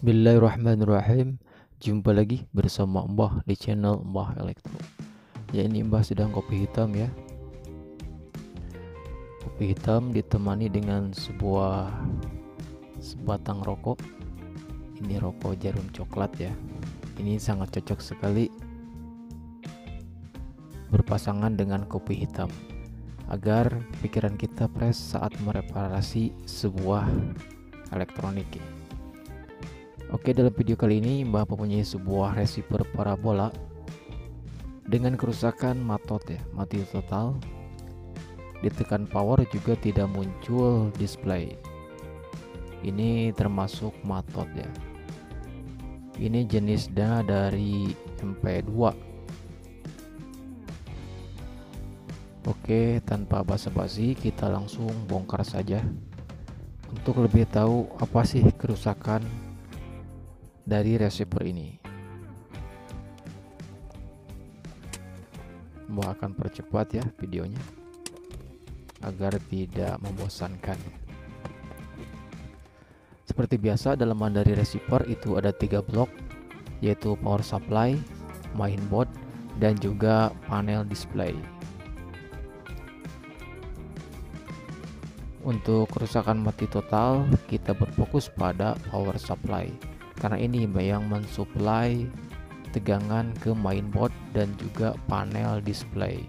Bismillahirrahmanirrahim. Jumpa lagi bersama Mbah di channel Mbah Elektro. Ya, ini Mbah sedang kopi hitam ya. Kopi hitam ditemani dengan sebatang rokok. Ini rokok jarum coklat ya. Ini sangat cocok sekali berpasangan dengan kopi hitam agar pikiran kita fresh saat mereparasi sebuah elektronik ya. Oke, dalam video kali ini Mbah mempunyai sebuah receiver parabola dengan kerusakan matot ya, mati total. Ditekan power juga tidak muncul display. Ini termasuk matot ya. Ini jenisnya dari MP2. Oke, tanpa basa-basi kita langsung bongkar saja. Untuk lebih tahu apa sih kerusakan dari receiver ini, Mbah akan percepat ya videonya agar tidak membosankan. Seperti biasa, dalaman dari receiver itu ada 3 blok, yaitu power supply, mainboard, dan juga panel display. Untuk kerusakan mati total, kita berfokus pada power supply karena ini yang mensuplai tegangan ke mainboard dan juga panel display.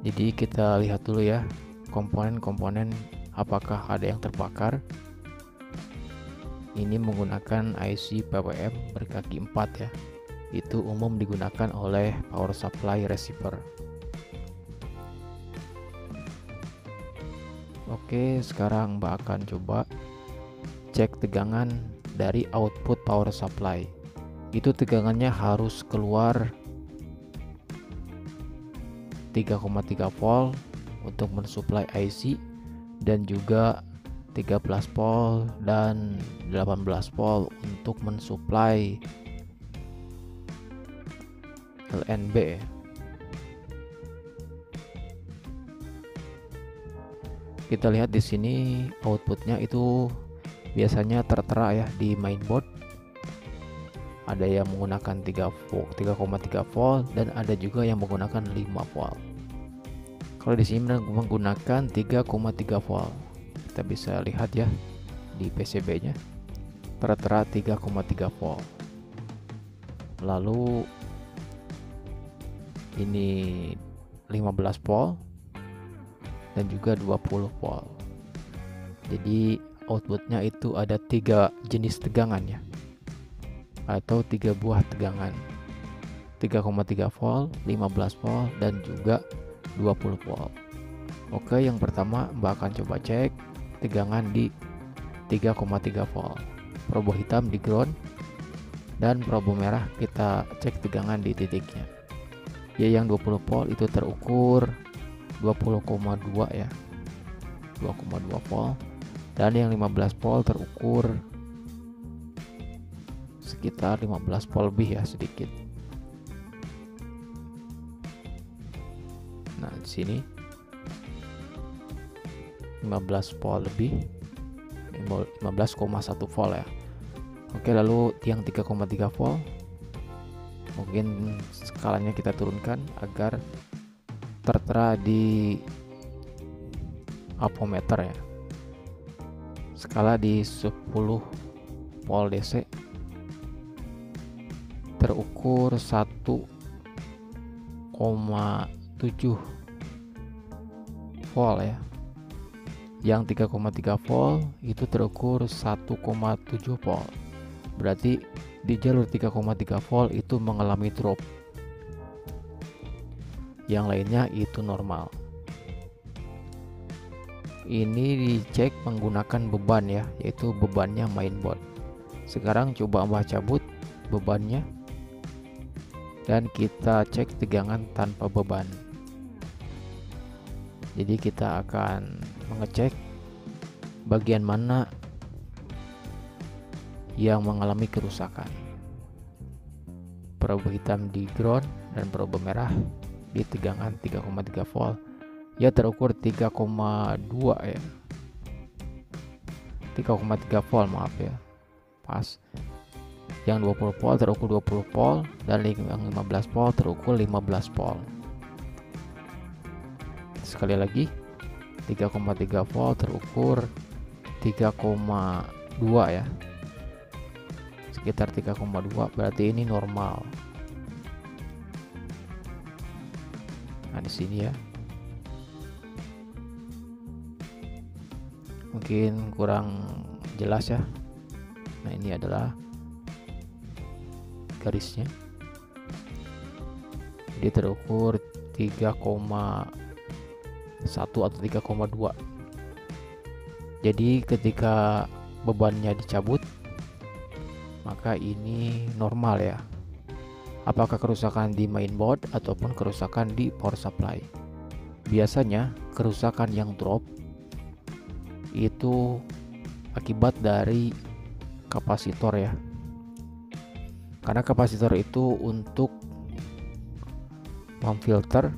Jadi kita lihat dulu ya komponen-komponen apakah ada yang terbakar. Ini menggunakan IC PWM berkaki 4 ya. Itu umum digunakan oleh power supply receiver. Oke, sekarang Mbak akan coba cek tegangan dari output power supply. Itu tegangannya harus keluar 3,3 volt untuk mensuplai IC dan juga 13 volt dan 18 volt untuk mensuplai LNB ya. Kita lihat di sini outputnya itu biasanya tertera ya di mainboard. Ada yang menggunakan 3,3 volt dan ada juga yang menggunakan 5 volt. Kalau di sini menggunakan 3,3 volt. Kita bisa lihat ya di PCB-nya tertera 3,3 volt. Lalu ini 15 volt dan juga 20 volt. Jadi outputnya itu ada 3 jenis tegangan ya, atau 3 buah tegangan, 3,3 volt, 15 volt, dan juga 20 volt. Oke, yang pertama Mbak akan coba cek tegangan di 3,3 volt. Probo hitam di ground dan probo merah kita cek tegangan di titiknya. Ya, yang 20 volt itu terukur 20,2 ya, 2,2 volt, dan yang 15 volt terukur sekitar 15 volt lebih ya, sedikit. Nah, di sini 15 volt lebih, 15,1 volt ya. Oke, lalu yang 3,3 volt mungkin skalanya kita turunkan agar tertera di ampermeter ya. Skala di 10 volt DC terukur 1,7 volt ya. Yang 3,3 volt itu terukur 1,7 volt. Berarti di jalur 3,3 volt itu mengalami drop. Yang lainnya itu normal. Ini dicek menggunakan beban ya, yaitu bebannya mainboard. Sekarang coba Mbah cabut bebannya dan kita cek tegangan tanpa beban. Jadi kita akan mengecek bagian mana yang mengalami kerusakan. Probo hitam di ground dan probo merah di tegangan 3,3 volt ya, terukur 3,2 ya. 3,3 volt, maaf ya, pas. Yang 20 volt terukur 20 volt, dan yang 15 volt terukur 15 volt. Sekali lagi, 3,3 volt terukur 3,2 ya, sekitar 3,2, berarti ini normal. Nah di sini ya, mungkin kurang jelas ya. Nah ini adalah garisnya, dia terukur 3,1 atau 3,2. Jadi ketika bebannya dicabut, maka ini normal ya. Apakah kerusakan di mainboard ataupun kerusakan di power supply. Biasanya kerusakan yang drop itu akibat dari kapasitor ya. Karena kapasitor itu untuk memfilter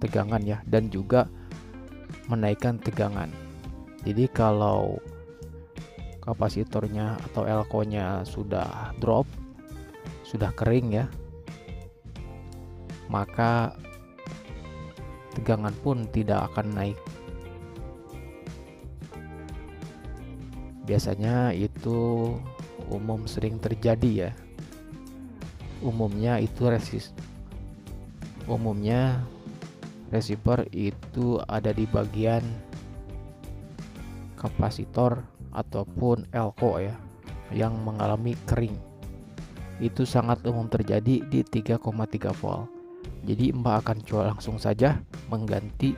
tegangan ya, dan juga menaikkan tegangan. Jadi kalau kapasitornya atau elko-nya sudah drop, sudah kering ya, maka tegangan pun tidak akan naik. Biasanya itu sering terjadi ya. Umumnya receiver itu ada di bagian kapasitor ataupun elko ya, yang mengalami kering. Itu sangat umum terjadi di 3,3 volt. Jadi Mbak akan coba langsung saja mengganti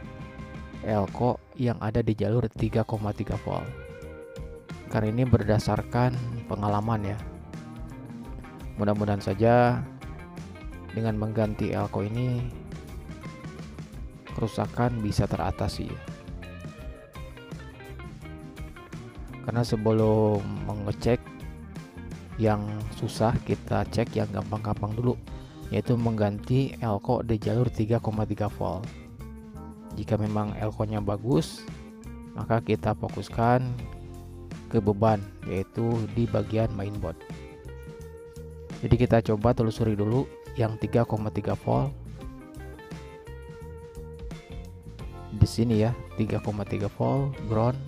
elko yang ada di jalur 3,3 volt. Karena ini berdasarkan pengalaman ya. Mudah-mudahan saja dengan mengganti elko ini kerusakan bisa teratasi. Karena sebelum mengecek yang susah, kita cek yang gampang-gampang dulu, yaitu mengganti elko di jalur 3,3 volt. Jika memang elko-nya bagus, maka kita fokuskan ke beban, yaitu di bagian mainboard. Jadi kita coba telusuri dulu yang 3,3 volt. Di sini ya, 3,3 volt, ground,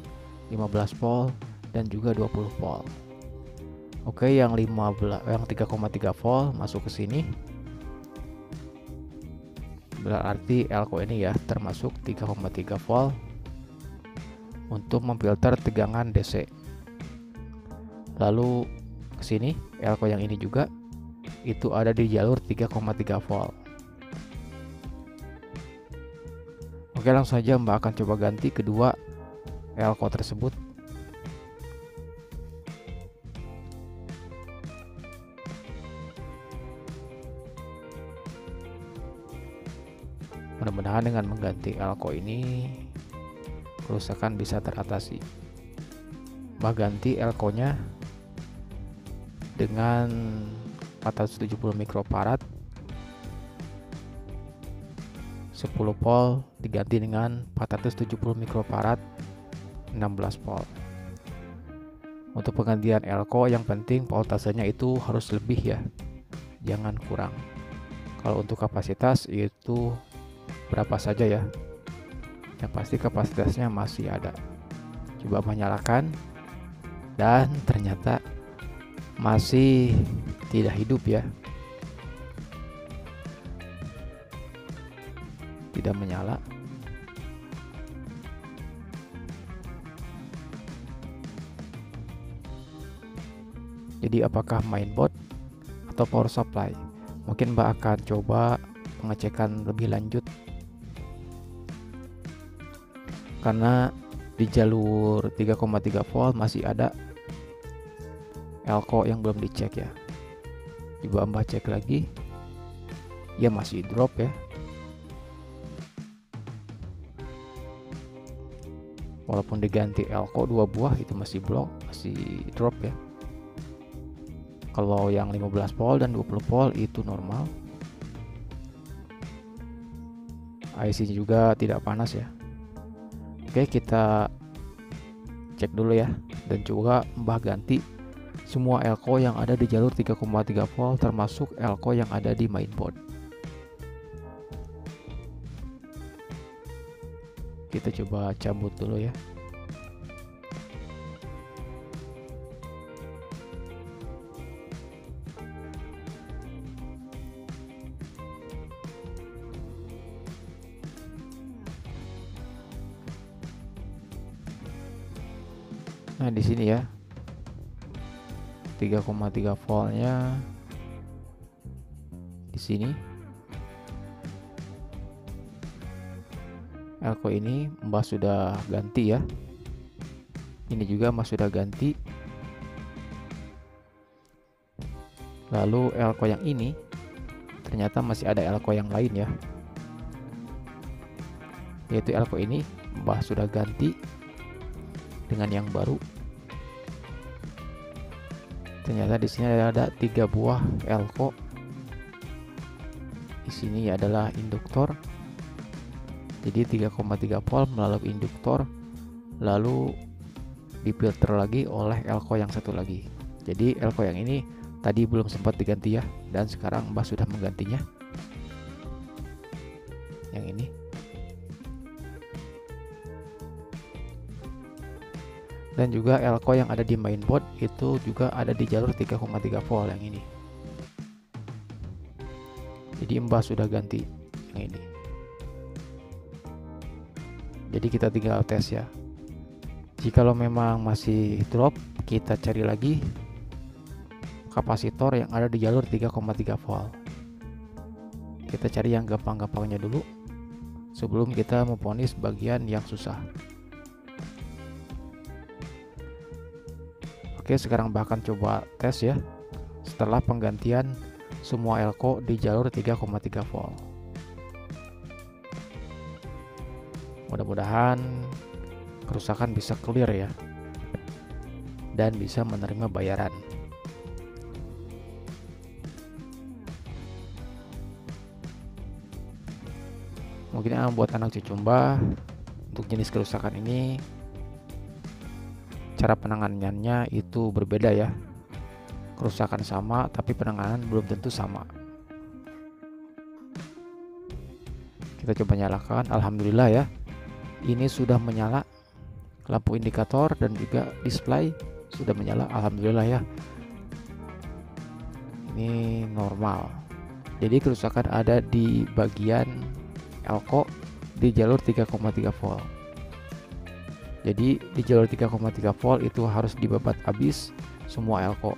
15 volt, dan juga 20 volt. Oke, yang 3,3 volt masuk ke sini. Berarti elko ini ya termasuk 3,3 volt untuk memfilter tegangan DC. Lalu ke sini elko yang ini juga itu ada di jalur 3,3 volt. Oke, langsung saja Mbak akan coba ganti kedua elko tersebut. Mudah-mudahan dengan mengganti elko ini kerusakan bisa teratasi. Mbak ganti elko-nya dengan 470 mikrofarad, 10 volt diganti dengan 470 mikrofarad, 16 volt. Untuk penggantian elko yang penting voltasenya itu harus lebih ya, jangan kurang. Kalau untuk kapasitas itu berapa saja ya, yang pasti kapasitasnya masih ada. Coba menyalakan, dan ternyata masih tidak hidup ya, tidak menyala. Jadi apakah mainboard atau power supply? Mungkin Mbak akan coba pengecekan lebih lanjut, karena di jalur 3,3 volt masih ada elko yang belum dicek ya. Coba Mbak cek lagi, ya masih drop ya. Walaupun diganti elko 2 buah itu masih drop ya. Kalau yang 15 volt dan 20 volt itu normal. IC juga tidak panas ya. Oke, kita cek dulu ya, dan juga Mbah ganti semua elko yang ada di jalur 3,3 volt termasuk elko yang ada di mainboard. Kita coba cabut dulu ya. Nah, di sini ya 3,3 voltnya di sini. Elko ini Mbah sudah ganti ya. Ini juga Mbah sudah ganti. Lalu elko yang ini ternyata masih ada elko yang lain ya. Yaitu elko ini Mbah sudah ganti dengan yang baru. Ternyata di sini ada 3 buah elko. Di sini adalah induktor. Jadi 3,3 volt melalui induktor, lalu difilter lagi oleh elko yang satu lagi. Jadi elko yang ini tadi belum sempat diganti ya, dan sekarang Mbah sudah menggantinya. Yang ini. Dan juga elko yang ada di mainboard itu juga ada di jalur 3,3 volt yang ini. Jadi Mbah sudah ganti yang ini. Jadi kita tinggal tes ya. Jikalau memang masih drop, kita cari lagi kapasitor yang ada di jalur 3,3 volt. Kita cari yang gampang-gampangnya dulu sebelum kita memvonis bagian yang susah. Oke, sekarang bahkan coba tes ya setelah penggantian semua elko di jalur 3,3 volt. Mudah-mudahan kerusakan bisa clear ya, dan bisa menerima bayaran. Mungkin buat anak cucu Mbah, untuk jenis kerusakan ini cara penanganannya itu berbeda ya. Kerusakan sama tapi penanganan belum tentu sama. Kita coba nyalakan. Alhamdulillah ya, ini sudah menyala, lampu indikator dan juga display sudah menyala. Alhamdulillah ya, ini normal. Jadi kerusakan ada di bagian elko di jalur 3,3 volt. Jadi di jalur 3,3 volt itu harus dibabat habis semua elko,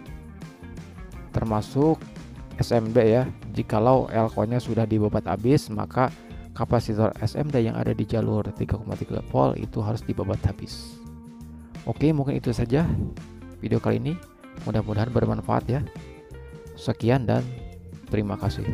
termasuk SMD ya. Jikalau elko-nya sudah dibabat habis, maka kapasitor SMD yang ada di jalur 3,3 volt itu harus dibabat habis. Oke, mungkin itu saja video kali ini. Mudah-mudahan bermanfaat ya. Sekian dan terima kasih.